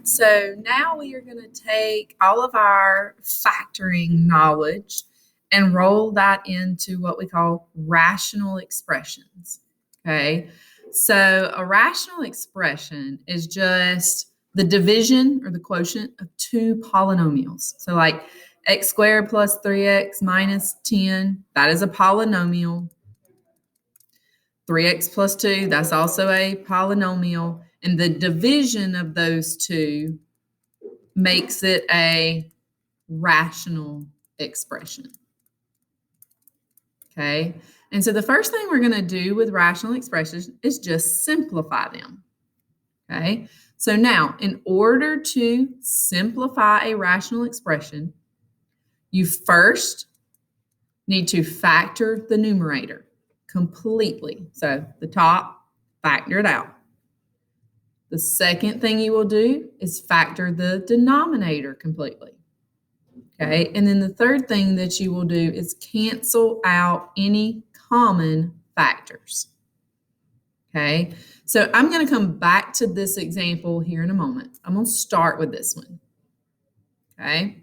so now we are going to take all of our factoring knowledge and roll that into what we call rational expressions. Okay, so a rational expression is just the division or the quotient of two polynomials. So like x squared plus 3x minus 10, that is a polynomial. 3x plus 2, that's also a polynomial. And the division of those two makes it a rational expression. Okay, and so the first thing we're going to do with rational expressions is just simplify them. Okay, so now in order to simplify a rational expression, you first need to factor the numerator completely. So the top, factor it out. The second thing you will do is factor the denominator completely. Okay, and then the third thing that you will do is cancel out any common factors. Okay, so I'm going to come back to this example here in a moment. I'm going to start with this one. Okay,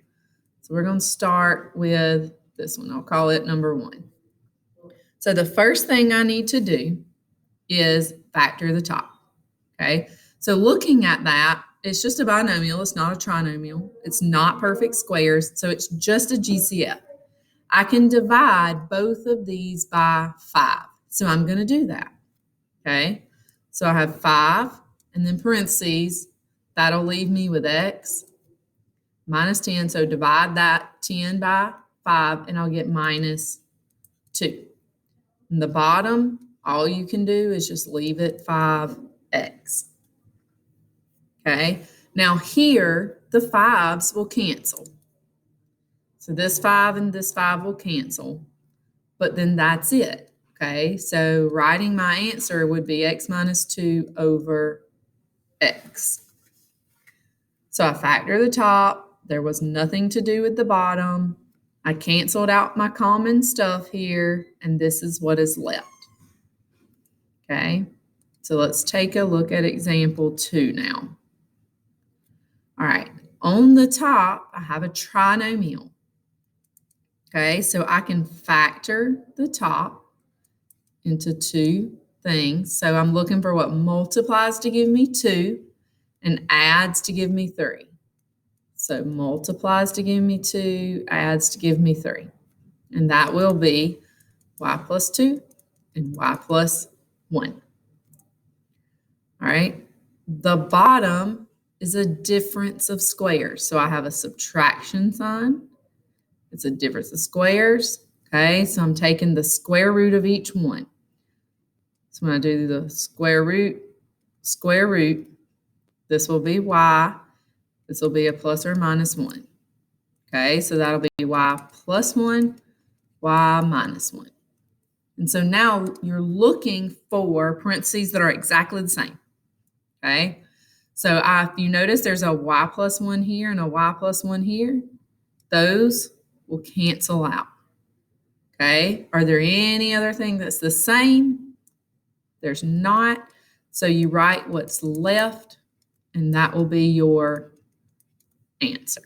so we're going to start with this one. I'll call it number 1. So the first thing I need to do is factor the top. Okay, so looking at that, it's just a binomial. It's not a trinomial. It's not perfect squares, so it's just a GCF. I can divide both of these by 5, so I'm going to do that. Okay, so I have 5 and then parentheses. That'll leave me with x minus 10, so divide that 10 by 5 and I'll get minus 2. In the bottom, all you can do is just leave it 5x. Okay, now here, the 5s will cancel. So this 5 and this 5 will cancel, but then that's it. Okay, so writing my answer would be x minus 2 over x. So I factor the top. There was nothing to do with the bottom. I canceled out my common stuff here, and this is what is left. Okay, so let's take a look at example 2 now. All right, on the top, I have a trinomial. Okay, so I can factor the top into 2 things. So I'm looking for what multiplies to give me 2 and adds to give me 3. So multiplies to give me 2, adds to give me 3. And that will be y plus 2 and y plus 1. All right, the bottom is a difference of squares. So I have a subtraction sign. It's a difference of squares. Okay, so I'm taking the square root of each one. So when I do the square root, this will be y. This will be a plus or minus 1. Okay, so that'll be y plus 1, y minus 1. And so now you're looking for parentheses that are exactly the same. Okay, so if you notice there's a y plus 1 here and a y plus 1 here, those will cancel out. Okay, are there any other thing that's the same? There's not. So you write what's left, and that will be your answer.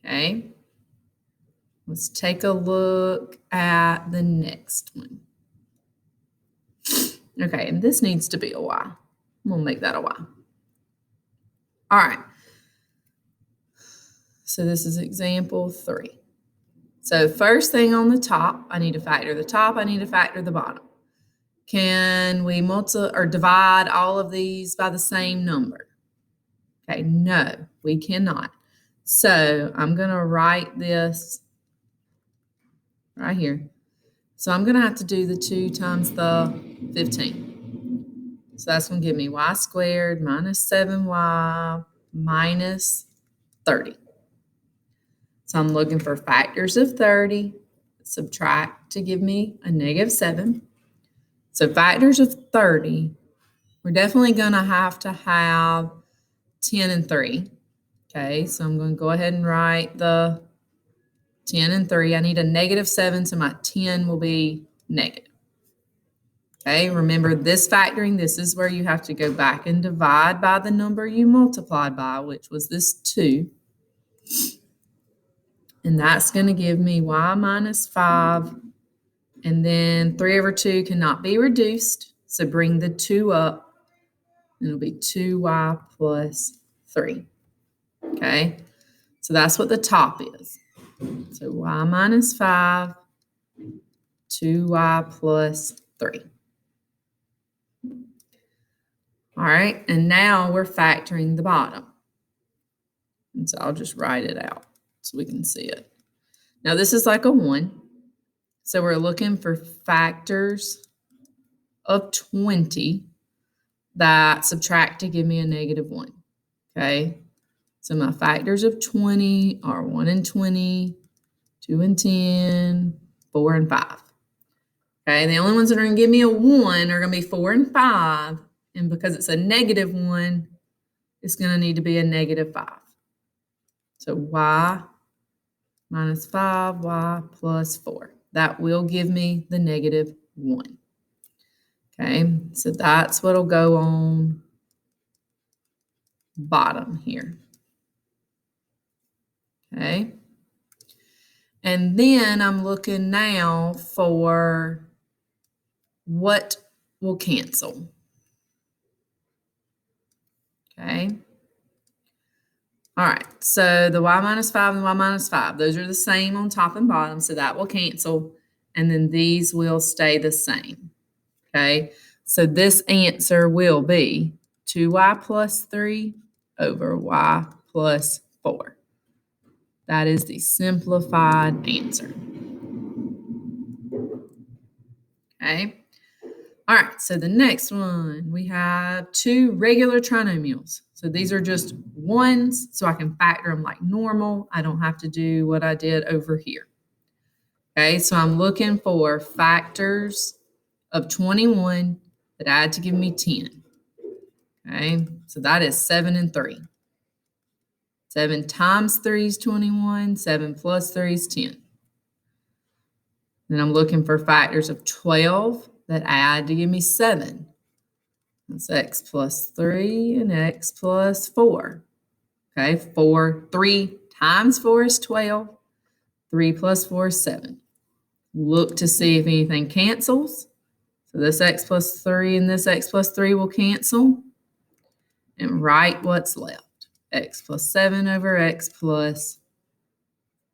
Okay, let's take a look at the next one. Okay, and this needs to be a y. I'm going to make that a y. All right. So this is example 3. So first thing on the top, I need to factor the top. I need to factor the bottom. Can we divide all of these by the same number? Okay, no, we cannot. So I'm going to write this right here. So I'm going to have to do the 2 times the 15. So that's going to give me y squared minus 7y minus 30. So I'm looking for factors of 30. Subtract to give me a negative 7. So factors of 30, we're definitely going to have 10 and 3. Okay, so I'm going to go ahead and write the 10 and 3. I need a negative 7, so my 10 will be negative. Okay, remember this factoring, this is where you have to go back and divide by the number you multiplied by, which was this 2. And that's going to give me y minus 5. And then 3 over 2 cannot be reduced, so bring the 2 up. And it'll be 2y plus 3. Okay, so that's what the top is. So y minus 5, 2y plus 3. All right, and now we're factoring the bottom. And so I'll just write it out so we can see it. Now this is like a 1. So we're looking for factors of 20 that subtract to give me a -1. Okay, so my factors of 20 are 1 and 20, 2 and 10, 4 and 5. Okay, the only ones that are going to give me a 1 are going to be 4 and 5. And because it's a -1, it's going to need to be a -5. So y minus 5, y plus 4. That will give me the -1. Okay, so that's what'll go on bottom here. Okay, and then I'm looking now for what will cancel. Okay. All right, so the y minus 5 and the y minus 5, those are the same on top and bottom, so that will cancel, and then these will stay the same. Okay, so this answer will be 2y plus 3 over y plus 4. That is the simplified answer. Okay. All right, so the next one, we have 2 regular trinomials. So these are just ones, so I can factor them like normal. I don't have to do what I did over here. Okay, so I'm looking for factors of 21 that add to give me 10. Okay, so that is 7 and 3. 7 times 3 is 21, 7 plus 3 is 10. Then I'm looking for factors of 12 that add to give me 7. That's x plus 3 and x plus 4. Okay, 3 times 4 is 12. 3 plus 4 is 7. Look to see if anything cancels. So this x plus 3 and this x plus 3 will cancel. And write what's left. X plus 7 over x plus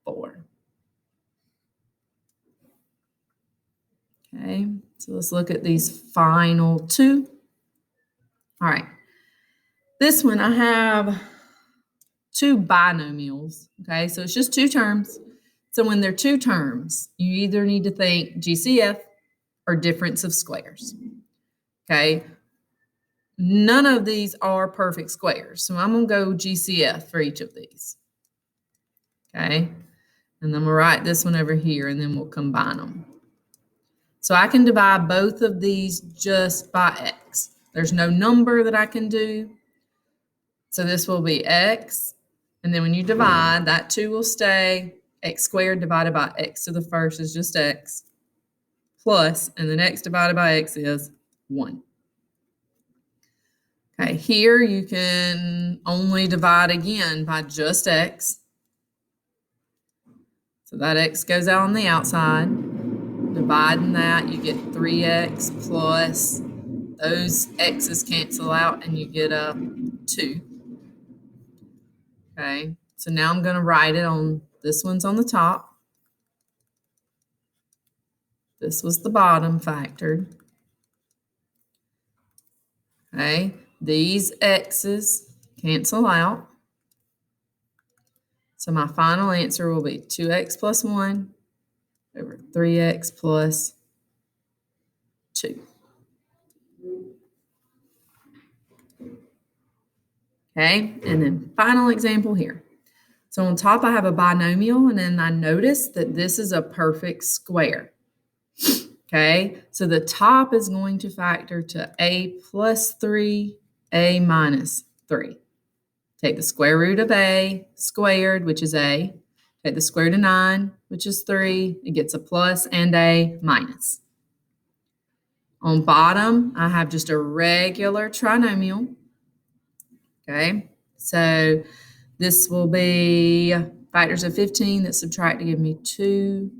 4. Okay, so let's look at these final 2. All right, this one I have 2 binomials. Okay, so it's just 2 terms. So when they're 2 terms, you either need to think GCF or difference of squares. Okay, none of these are perfect squares, so I'm going to go GCF for each of these. Okay, and then we'll write this one over here, and then we'll combine them. So I can divide both of these just by x. There's no number that I can do. So this will be x, and then when you divide, that 2 will stay. X squared divided by x to the first is just x, plus, and then x divided by x is 1. Okay, here you can only divide again by just x. So that x goes out on the outside. Dividing that, you get 3x plus those x's cancel out and you get a 2. Okay, so now I'm going to write it on, this one's on the top. This was the bottom factored. Okay, these x's cancel out. So my final answer will be 2x plus 1 over 3x plus 2. Okay, and then final example here. So on top I have a binomial, and then I notice that this is a perfect square. Okay, so the top is going to factor to a plus 3, a minus 3. Take the square root of a squared, which is a. Take the square root of 9, which is 3. It gets a plus and a minus. On bottom, I have just a regular trinomial. Okay, so this will be factors of 15 that subtract to give me 2.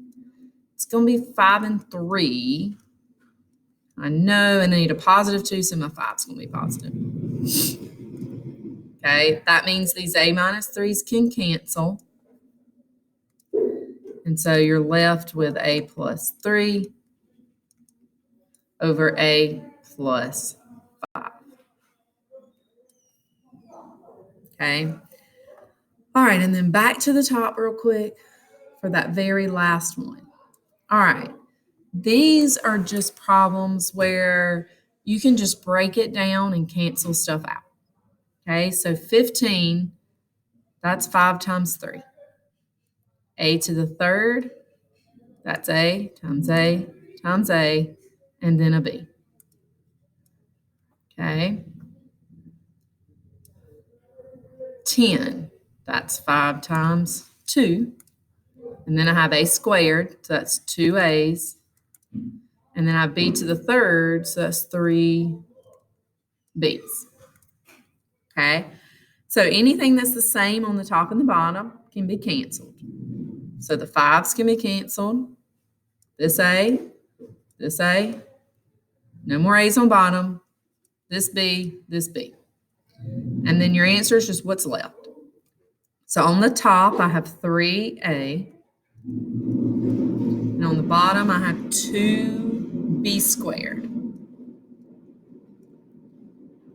It's going to be 5 and 3. I know, and I need a positive 2, so my 5 is going to be positive. Okay, that means these a minus 3s can cancel. And so you're left with a plus 3 over a plus 5. Okay. All right, and then back to the top real quick for that very last one. All right, these are just problems where you can just break it down and cancel stuff out. Okay, so 15, that's 5 times 3. A to the third, that's A times A times A, and then a B. Okay. 10, that's 5 times 2. And then I have A squared, so that's 2 A's. And then I have B to the third, so that's 3 B's. Okay. So anything that's the same on the top and the bottom can be canceled. So the 5s can be canceled. This A, no more A's on bottom, this B. And then your answer is just what's left. So on the top, I have 3A. And on the bottom, I have 2B squared.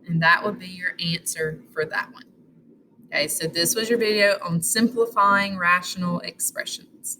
And that would be your answer for that one. Okay, so this was your video on simplifying rational expressions.